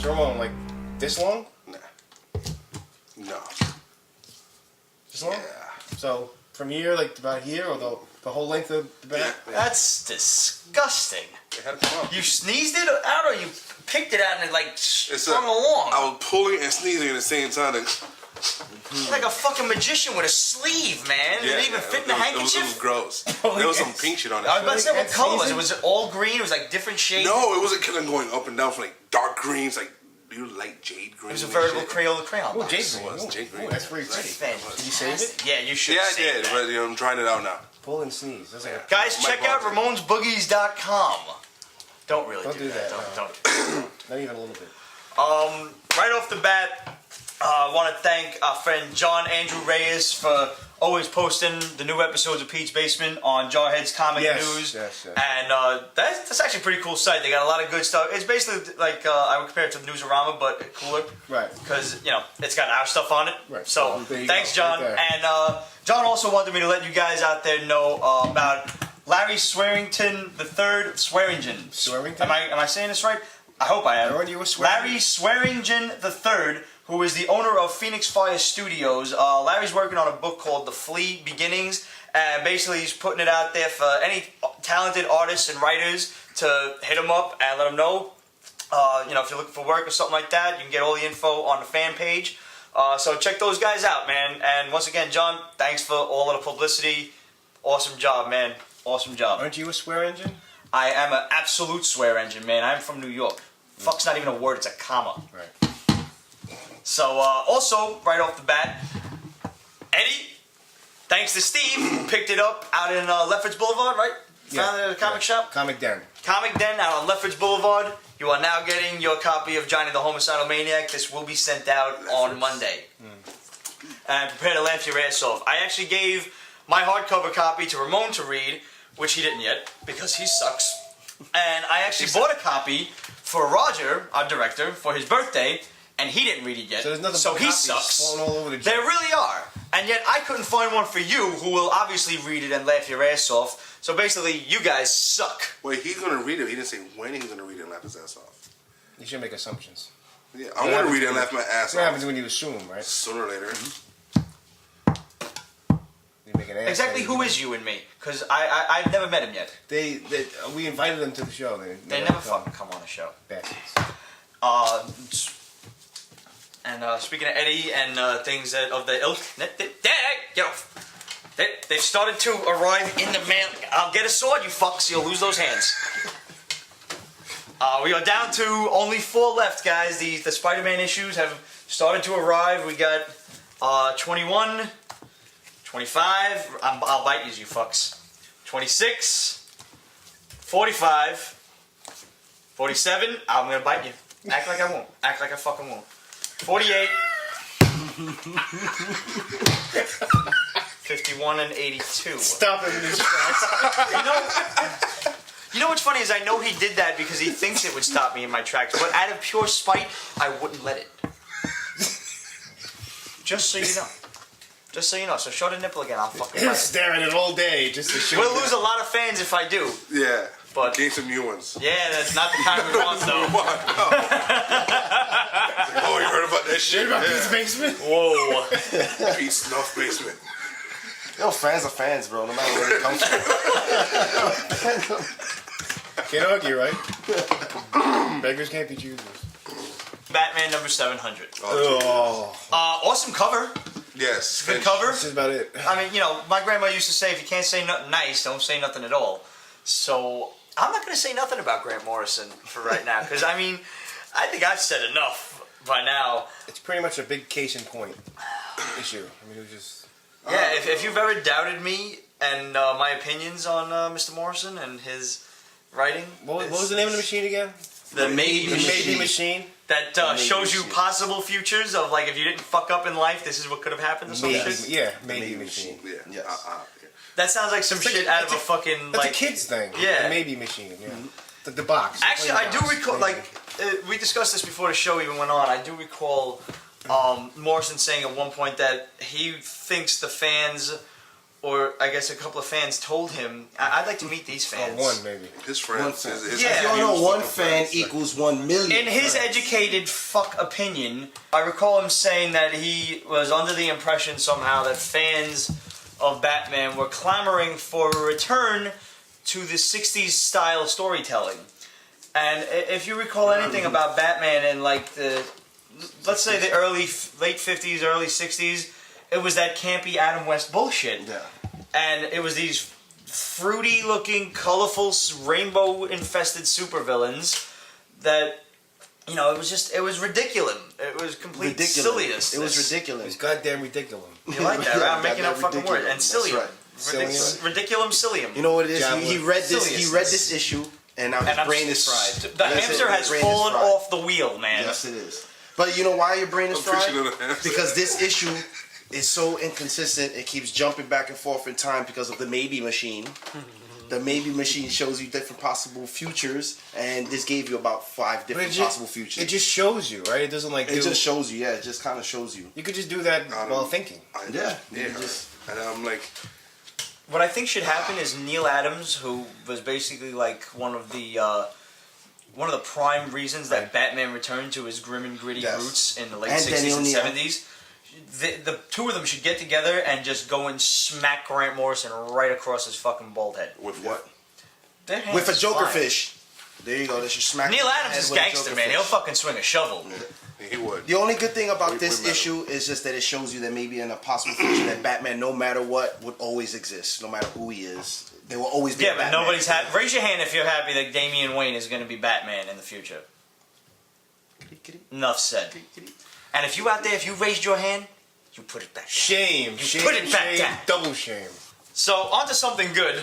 So Ramon, like this long? Nah. No. This long? Yeah. So from here, like about here, or the whole length of the back? Yeah. That's disgusting. It had to come out. You sneezed it out, or you picked it out and it like strung along? I was pulling and sneezing at the same time. Like a fucking magician with a sleeve, man. Did it even fit in the handkerchief? It was gross. There was some pink shit on it. I was about to say, what color was it? Was it all green? It was like different shades? No, it wasn't kind of going up and down from like dark greens, like light jade green. It was a veritable Crayola crayon. Oh, jade It was jade green. That's very pretty. Fantastic. Did you save it? Yeah, you should. Yeah, I save did, that. but I'm trying it out now. Pull and sneeze. That's like Guys, check out RamonsBoogies.com. Don't really do that. Don't do that. Not even a little bit. Right off the bat, I want to thank our friend John Andrew Reyes for always posting the new episodes of Pete's Basement on Jarhead's Comic News. Yes. And that's actually a pretty cool site. They got a lot of good stuff. It's basically like, I would compare it to the Newsarama, but cooler. Right. Because, it's got our stuff on it. Right. So, thanks, John. Right and John also wanted me to let you guys out there know about Larry Swearington III. Swearingen. Swearington? Am I saying this right? I hope I am. You were Swearingen? Larry Swearingen III, who is the owner of Phoenix Fire Studios. Larry's working on a book called The Flea Beginnings, and basically he's putting it out there for any talented artists and writers to hit him up and let him know. If you're looking for work or something like that, you can get all the info on the fan page. So check those guys out, man. And once again, John, thanks for all of the publicity. Awesome job, man. Awesome job. Aren't you a swear engine? I am an absolute swear engine, man. I'm from New York. Fuck's not even a word, it's a comma. Right. So, also, right off the bat, Eddie, thanks to Steve, who picked it up out in Lefferts Boulevard, right? Found it at a comic shop? Comic Den. Comic Den out on Lefferts Boulevard. You are now getting your copy of Johnny the Homicidal Maniac. This will be sent out on Monday. And prepare to laugh your ass off. I actually gave my hardcover copy to Ramon to read, which he didn't yet, because he sucks. And I actually bought a copy for Roger, our director, for his birthday, and he didn't read it yet. So there's nothing but he copies sucks. falling all over the There really are. And yet I couldn't find one for you, who will obviously read it and laugh your ass off. So basically, you guys suck. Wait, he's gonna read it. He didn't say when he's gonna read it and laugh his ass off. You should make assumptions. Yeah, I want to read it and laugh my ass What off. happens when you assume, right? Sooner or later. You make an ass Exactly out who of is you and me? Because I've never met him yet. We invited them to the show. They never fucking come on the show. Bastards. And speaking of Eddie and things that of the ilk, get off. They've started to arrive in the mail. I'll get a sword, you fucks. You'll lose those hands. We are down to only 4 left, guys. The Spider-Man issues have started to arrive. We got 21, 25. I'll bite you fucks. 26, 45, 47. I'm gonna bite you. Act like I won't. Act like I fucking won't. 48. 51 and 82. Stop him in his tracks. You know what's funny is I know he did that because he thinks it would stop me in my tracks, but out of pure spite, I wouldn't let it. Just so you know. Just so you know. So show the nipple again. I'll fucking bite it. Staring at it all day just to show. We'll lose a lot of fans if I do. Yeah. But gain some new ones. Yeah, that's not the kind we want though. Oh, you heard about that shit? About Pete's Basement? Whoa. Pete's Snuff Basement. Yo, fans are fans, bro, no matter where they come from. Can't argue, right? Beggars can't be choosers. Batman number 700. Oh. Awesome cover. Yes. Good cover. This is about it. I mean, my grandma used to say, if you can't say nothing nice, don't say nothing at all. So, I'm not going to say nothing about Grant Morrison for right now, because, I mean, I think I've said enough by now. It's pretty much a big case in point issue. I mean, it was just... Yeah, if you've ever doubted me and my opinions on Mr. Morrison and his writing... What was the name of the machine again? The Maybe Machine. That shows you possible futures of, like, if you didn't fuck up in life, this is what could have happened or some shit. Yeah, Maybe Machine. Yeah. Yes. That sounds like some shit out of a fucking, That's like... a kid's thing. Yeah. The Maybe Machine, yeah. The box. Actually, I do recall, we discussed this before the show even went on. I do recall Morrison saying at one point that he thinks the fans or I guess a couple of fans told him, I'd like to meet these fans. One maybe. His friends. His Yeah. If you don't know, huge one fucking fan friends. equals 1 million. In his educated fuck opinion, I recall him saying that he was under the impression somehow that fans of Batman were clamoring for a return to the 60s style storytelling. And if you recall anything about Batman in like the, let's say the late 50s, early 60s, it was that campy Adam West bullshit. Yeah. And it was these fruity looking, colorful, rainbow infested supervillains that, you know, it was ridiculous. It was complete silliness. It was It's ridiculous. goddamn ridiculous. You like that, right? I'm making up fucking words. And That's Cillium. right. Ridiculum Cillium. You know what it is? Job He read this. He read this issue, and now his brain is fried. The hamster has fallen off the wheel, man. Yes, it is. But you know why your brain is I'm fried? picturing the hamster. Because this issue is so inconsistent. It keeps jumping back and forth in time because of the maybe machine. The maybe machine shows you different possible futures, and this gave you about 5 different possible futures. It just shows you, right? It doesn't like. It just shows you. Yeah, it just kind of shows you. You could just do that while thinking. Yeah. And I'm like, What I think should happen is Neil Adams, who was basically like one of the prime reasons that Batman returned to his grim and gritty roots in the late And 60s Danny and O'Neill. 70s. The two of them should get together and just go and smack Grant Morrison right across his fucking bald head. with what? Their hands With a is Joker fine. fish. There you go. They should smack. Neil his Adams head is with a gangster, Joker man. fish. He'll fucking swing a shovel. He would. The only good thing about We this met him. issue is just that it shows you that maybe in a possible future that Batman, no matter what, would always exist. No matter who he is, there will always be. Yeah, a but Batman. nobody's happy. Raise your hand if you're happy that Damian Wayne is going to be Batman in the future. Enough said. And if you out there, if you raised your hand, you put it back down. Shame. You put it back shame, down. double shame. So, on to something good.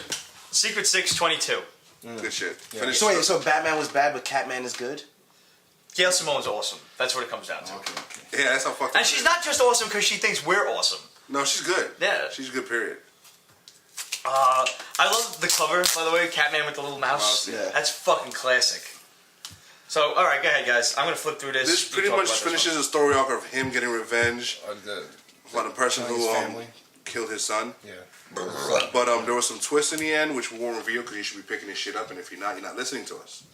Secret 622. Good shit. Yeah. Finish. So wait, so Batman was bad, but Catman is good. Gail Simone's awesome. That's what it comes down to. Yeah, that's how fucked. And she's not just awesome because she thinks we're awesome. No, she's good. Yeah. She's good. Period. I love the cover, by the way. Catman with the little mouse. Mouse, yeah. That's fucking classic. So, alright, go ahead, guys. I'm going to flip through this. This You pretty talk much about this finishes one. the story arc of him getting revenge on the person His who family. killed his son. Yeah. But there was some twists in the end, which we won't reveal because you should be picking this shit up, and if you're not listening to us.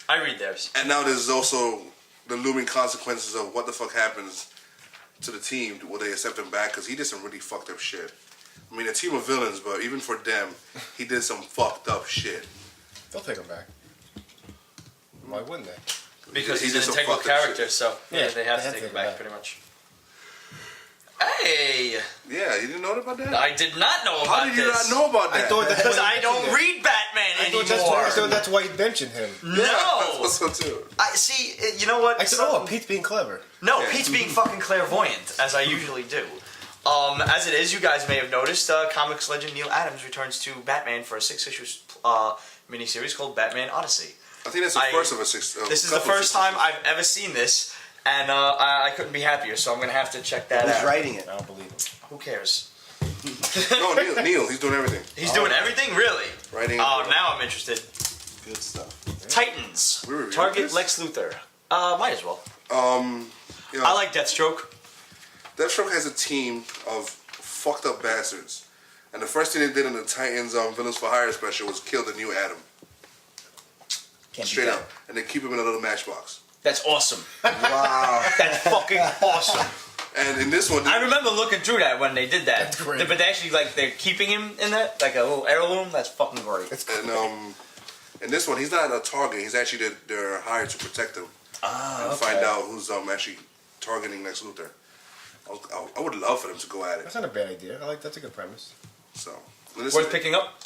I read theirs. And now there's also the looming consequences of what the fuck happens to the team. Will they accept him back? Because he did some really fucked up shit. I mean, a team of villains, but even for them, he did some fucked up shit. They'll take him back. Why wouldn't they? Because He he's did an some integral fucked up character, shit. so Yeah, they have to take him back, pretty much. Hey! Yeah, you didn't know about that? I did not know How about did you this. not know about that? I thought Because I don't read Batman I anymore. thought that's why you mentioned him. No! I thought so too. I see. You know what? I said, oh, Pete's being clever. No, Pete's being fucking clairvoyant, as I usually do. As it is, you guys may have noticed, comics legend Neil Adams returns to Batman for a 6-issue miniseries called Batman Odyssey. I think that's the first of a six. This is the first time I've ever seen this, and I couldn't be happier, so I'm going to have to check that Who's out. writing it? I don't believe him. Who cares? No, Neil, he's doing everything. He's doing everything, really? Writing. Oh, now I'm interested. Good stuff. Titans. We reviewed Target this? Lex Luthor. Might as well. You know, I like Deathstroke. Deathstroke has a team of fucked up bastards, and the first thing they did in the Titans Villains for Hire special was kill the new Adam. Can't Straight beat up, and they keep him in a little matchbox. That's awesome. Wow. That's fucking awesome. And in this one, I remember looking through that when they did that. That's great. But they actually, like, they're keeping him in that, like a little heirloom. That's fucking great. and in this one, he's not a target. He's actually they're hired to protect him and okay. find out who's actually targeting Lex Luthor. I would love for them to go at it. That's not a bad idea. That's a good premise. So and this Worth picking up.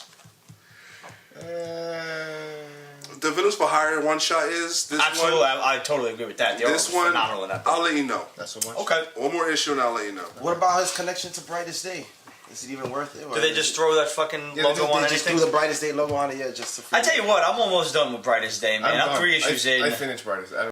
the Villains for Hire one shot is this Absolutely, one. I totally agree with that. The This artwork was one, phenomenal in that. I'll let you know. Not so much. Okay. One more issue and I'll let you know. What about his connection to Brightest Day? Is it even worth it? Do they just throw that fucking Yeah, logo on They just anything? threw the Brightest Day logo on it, yeah, just to. I tell you what, I'm almost done with Brightest Day, man. I'm done. 3 issues in. I finished Brightest. I